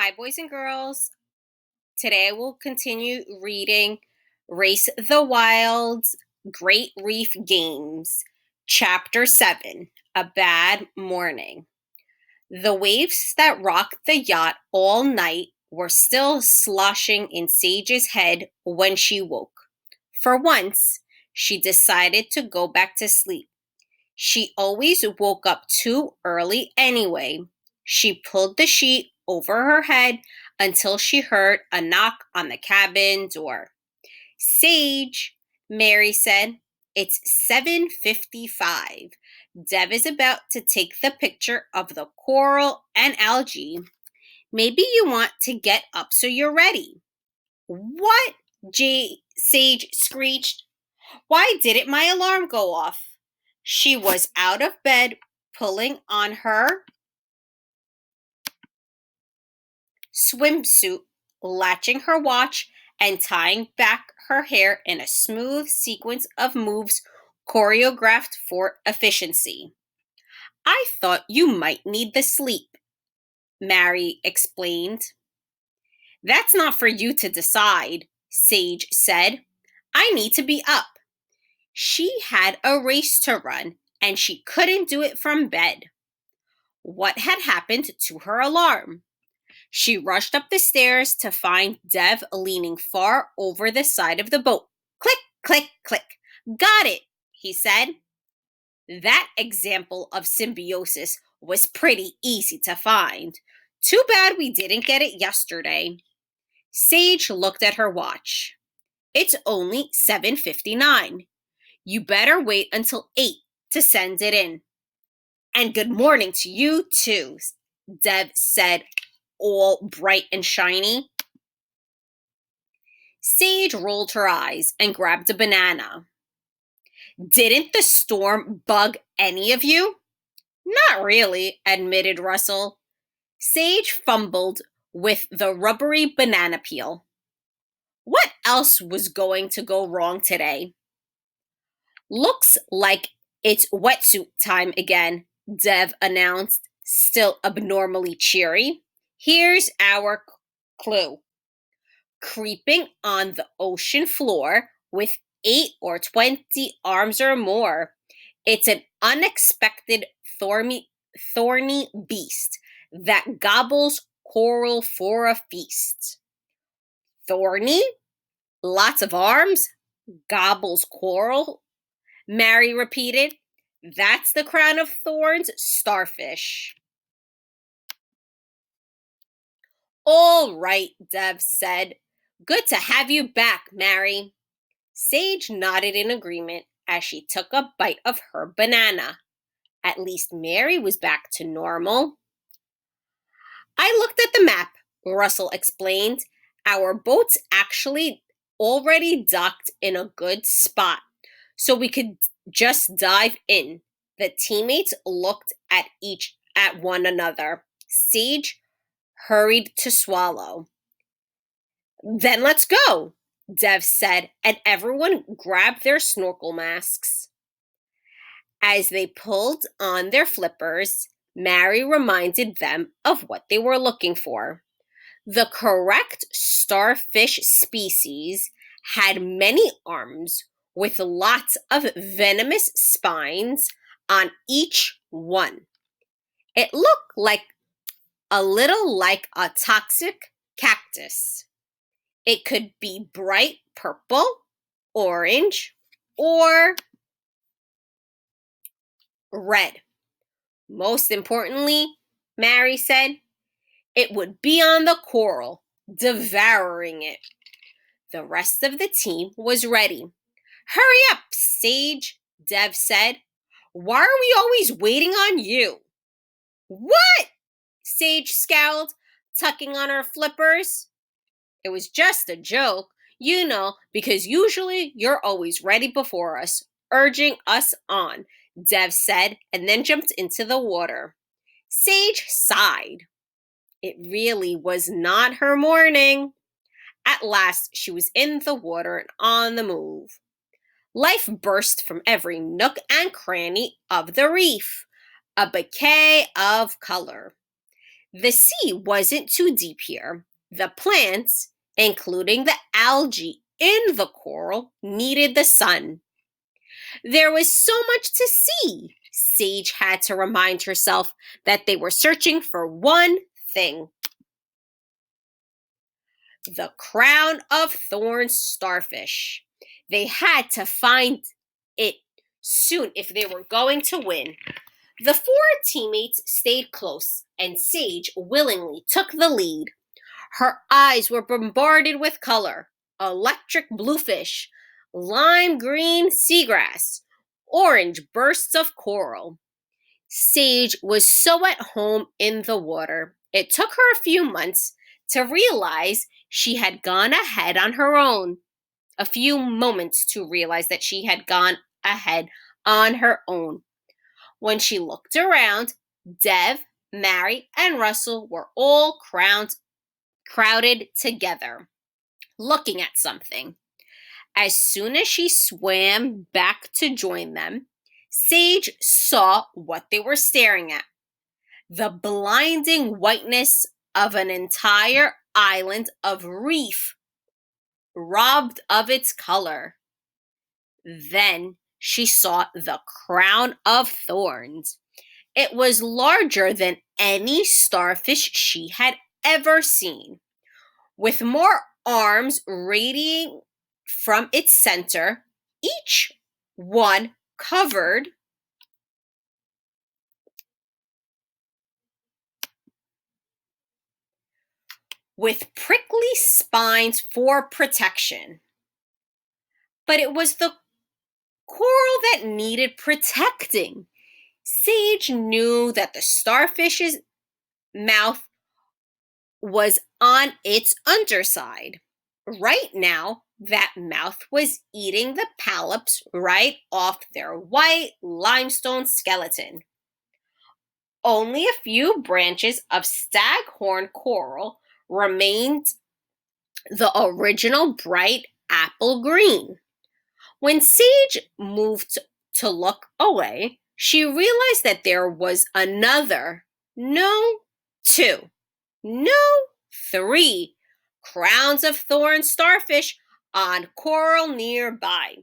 Hi, boys and girls. Today we'll continue reading Race the Wild's Great Reef Games, Chapter 7, A Bad Morning. The waves that rocked the yacht all night were still sloshing in Sage's head when she woke. For once, she decided to go back to sleep. She always woke up too early anyway. She pulled the sheet over her head until she heard a knock on the cabin door. "Sage," Mary said. "It's 7:55. Dev is about to take the picture of the coral and algae. Maybe you want to get up so you're ready." "What?" Sage screeched. "Why didn't my alarm go off?" She was out of bed, pulling on her swimsuit, latching her watch, and tying back her hair in a smooth sequence of moves choreographed for efficiency. "I thought you might need the sleep," Mary explained. "That's not for you to decide," Sage said. "I need to be up." She had a race to run, and she couldn't do it from bed. What had happened to her alarm? She rushed up the stairs to find Dev leaning far over the side of the boat. "Click, click, click. Got it," he said. That example of symbiosis was pretty easy to find. Too bad we didn't get it yesterday. Sage looked at her watch. "It's only 7:59. You better wait until 8 to send it in." "And good morning to you, too," Dev said, all bright and shiny. Sage rolled her eyes and grabbed a banana. "Didn't the storm bug any of you?" "Not really," admitted Russell. Sage fumbled with the rubbery banana peel. "What else was going to go wrong today?" "Looks like it's wetsuit time again," Dev announced, still abnormally cheery. "Here's our clue. Creeping on the ocean floor with 8 or 20 arms or more. It's an unexpected thorny beast that gobbles coral for a feast." "Thorny? Lots of arms? Gobbles coral?" Mary repeated. "That's the crown of thorns starfish." "All right," Dev said. "Good to have you back, Mary." Sage nodded in agreement as she took a bite of her banana. At least Mary was back to normal. "I looked at the map," Russell explained. "Our boat's actually already docked in a good spot, so we could just dive in." The teammates looked at one another. Sage hurried to swallow. "Then let's go," Dev said, and everyone grabbed their snorkel masks. As they pulled on their flippers, Mary reminded them of what they were looking for. The correct starfish species had many arms with lots of venomous spines on each one. It looked a little like a toxic cactus. It could be bright purple, orange, or red. Most importantly, Mary said, it would be on the coral, devouring it. The rest of the team was ready. "Hurry up, Sage," Dev said. "Why are we always waiting on you?" "What?" Sage scowled, tucking on her flippers. "It was just a joke, because usually you're always ready before us, urging us on," Dev said, and then jumped into the water. Sage sighed. It really was not her morning. At last, she was in the water and on the move. Life burst from every nook and cranny of the reef, a bouquet of color. The sea wasn't too deep here. The plants, including the algae in the coral, needed the sun. There was so much to see. Sage had to remind herself that they were searching for one thing: the crown of thorns starfish. They had to find it soon if they were going to win. The four teammates stayed close, and Sage willingly took the lead. Her eyes were bombarded with color: electric bluefish, lime green seagrass, orange bursts of coral. Sage was so at home in the water, it took her a few months to realize she had gone ahead on her own. A few moments to realize that she had gone ahead on her own. When she looked around, Dev, Mary, and Russell were all crowded together, looking at something. As soon as she swam back to join them, Sage saw what they were staring at: the blinding whiteness of an entire island of reef, robbed of its color. Then she saw the crown of thorns. It was larger than any starfish she had ever seen, with more arms radiating from its center, each one covered with prickly spines for protection. But it was the coral that needed protecting. Sage knew that the starfish's mouth was on its underside. Right now, that mouth was eating the polyps right off their white limestone skeleton. Only a few branches of staghorn coral remained the original bright apple green. When Sage moved to look away, she realized that there was another, no, two, no, three crowns of thorn starfish on coral nearby.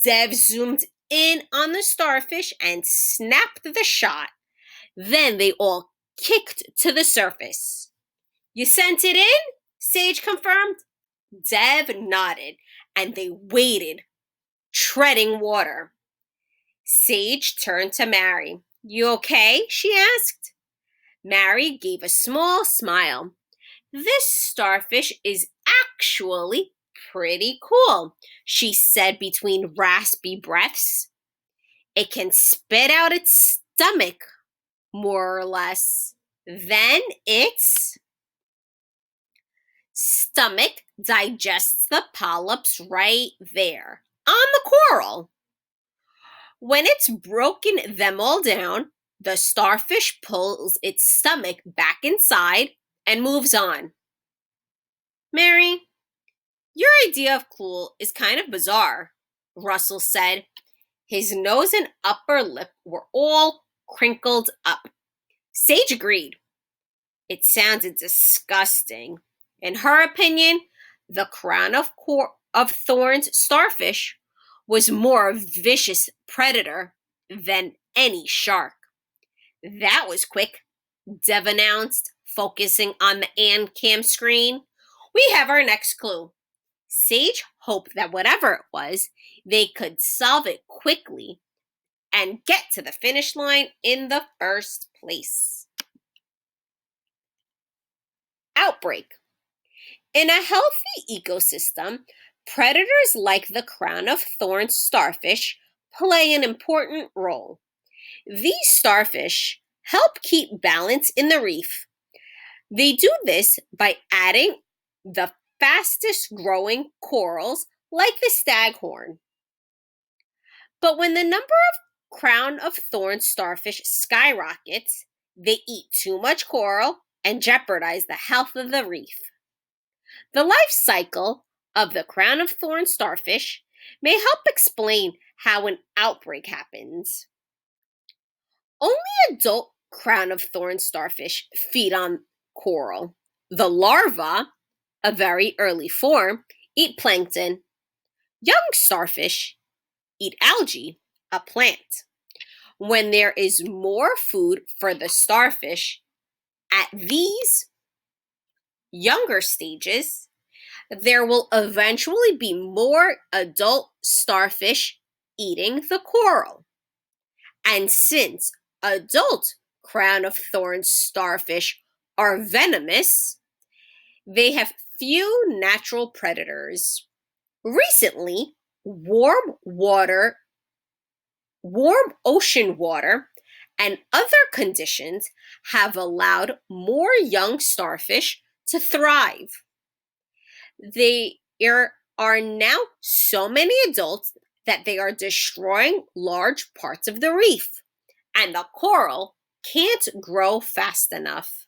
Dev zoomed in on the starfish and snapped the shot. Then they all kicked to the surface. "You sent it in?" Sage confirmed. Dev nodded, and they waited, treading water. Sage turned to Mary. "You okay?" she asked. Mary gave a small smile. "This starfish is actually pretty cool," she said between raspy breaths. "It can spit out its stomach, more or less. Then its stomach digests the polyps right there on the coral. When it's broken them all down, the starfish pulls its stomach back inside and moves on." "Mary, your idea of cool is kind of bizarre," Russell said. His nose and upper lip were all crinkled up. Sage agreed. It sounded disgusting. In her opinion, the crown of thorns starfish was more vicious predator than any shark. "That was quick," Dev announced, focusing on the ANCAM screen. "We have our next clue." Sage hoped that whatever it was, they could solve it quickly and get to the finish line in the first place. Outbreak. In a healthy ecosystem, predators like the crown of thorns starfish play an important role. These starfish help keep balance in the reef. They do this by adding the fastest growing corals like the staghorn. But when the number of crown of thorns starfish skyrockets, they eat too much coral and jeopardize the health of the reef. The life cycle of the crown of thorns starfish may help explain how an outbreak happens. Only adult crown of thorns starfish feed on coral. The larvae, a very early form, eat plankton. Young starfish eat algae, a plant. When there is more food for the starfish at these younger stages, there will eventually be more adult starfish eating the coral. And since adult crown of thorns starfish are venomous, they have few natural predators. Recently, warm ocean water, and other conditions have allowed more young starfish to thrive. There are now so many adults that they are destroying large parts of the reef, and the coral can't grow fast enough.